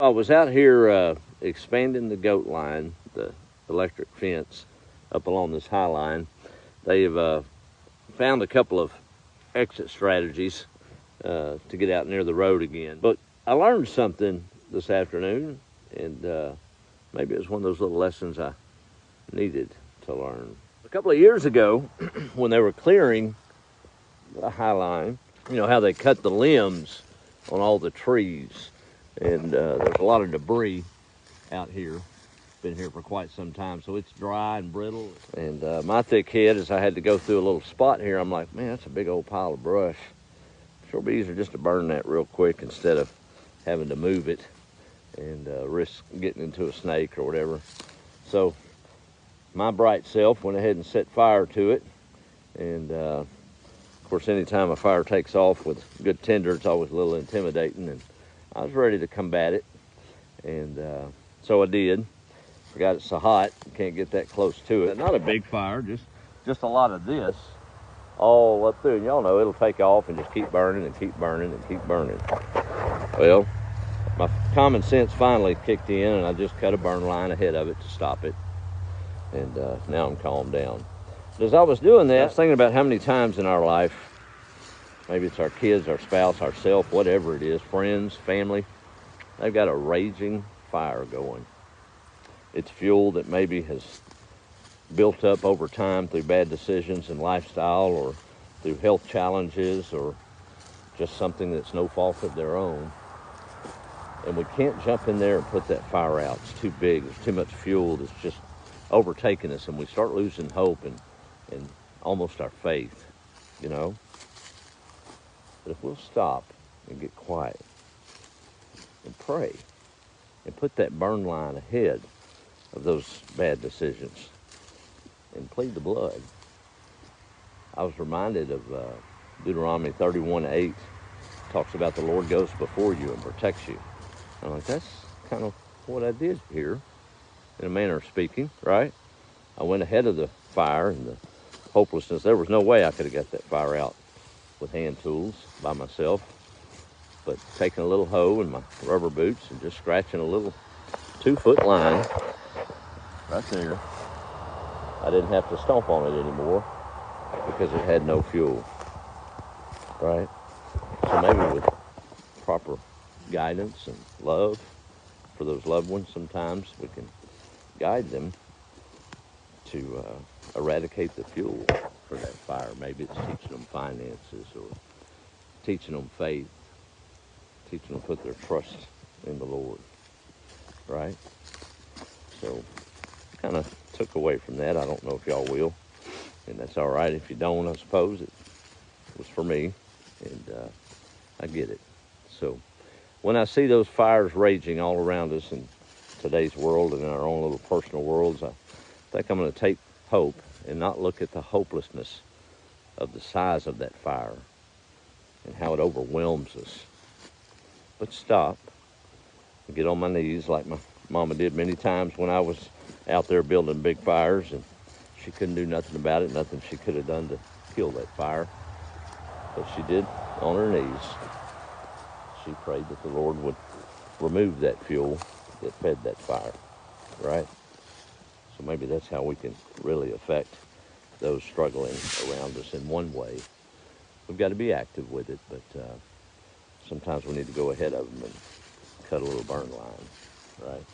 I was out here expanding the goat line, the electric fence up along this high line. They've found a couple of exit strategies to get out near the road again. But I learned something this afternoon, and maybe it was one of those little lessons I needed to learn. A couple of years ago, when they were clearing the high line, you know how they cut the limbs on all the trees, and there's a lot of debris out here. Been here for quite some time, so it's dry and brittle. And my thick head, as I had to go through a little spot here, I'm like, man, that's a big old pile of brush. Sure be easier just to burn that real quick instead of having to move it and risk getting into a snake or whatever. So my bright self went ahead and set fire to it. And of course, anytime a fire takes off with good tinder, it's always a little intimidating. And I was ready to combat it. And so I did. Forgot it's so hot, you can't get that close to it. Not a big fire, just a lot of this all up through. And y'all know it'll take off and just keep burning and keep burning and keep burning. Well, my common sense finally kicked in, and I just cut a burn line ahead of it to stop it. And now I'm calmed down. But as I was doing that, I was thinking about how many times in our life, maybe it's our kids, our spouse, ourselves, whatever it is, friends, family, they've got a raging fire going. It's fuel that maybe has built up over time through bad decisions and lifestyle, or through health challenges, or just something that's no fault of their own. And we can't jump in there and put that fire out. It's too big. There's too much fuel that's just overtaking us, and we start losing hope and almost our faith, you know. But if we'll stop and get quiet and pray and put that burn line ahead of those bad decisions and plead the blood. I was reminded of Deuteronomy 31:8. Talks about the Lord goes before you and protects you. I'm like, that's kind of what I did here, in a manner of speaking, right? I went ahead of the fire and the hopelessness. There was no way I could have got that fire out with hand tools by myself, but taking a little hoe and my rubber boots and just scratching a little 2-foot line right there. I didn't have to stomp on it anymore because it had no fuel, right? So maybe with proper guidance and love for those loved ones, sometimes we can guide them to eradicate the fuel for that fire. Maybe it's teaching them finances, or teaching them faith, teaching them to put their trust in the Lord, right? So kind of took away from that. I don't know if y'all will, and that's all right if you don't. I suppose it was for me, and I get it. So when I see those fires raging all around us in today's world and in our own little personal worlds, I think I'm going to take hope and not look at the hopelessness of the size of that fire and how it overwhelms us, but stop and get on my knees like my mama did many times when I was out there building big fires, and she couldn't do nothing about it, nothing she could have done to kill that fire. But she did on her knees. She prayed that the Lord would remove that fuel that fed that fire, right? So maybe that's how we can really affect those struggling around us in one way. We've got to be active with it, but sometimes we need to go ahead of them and cut a little burn line, right?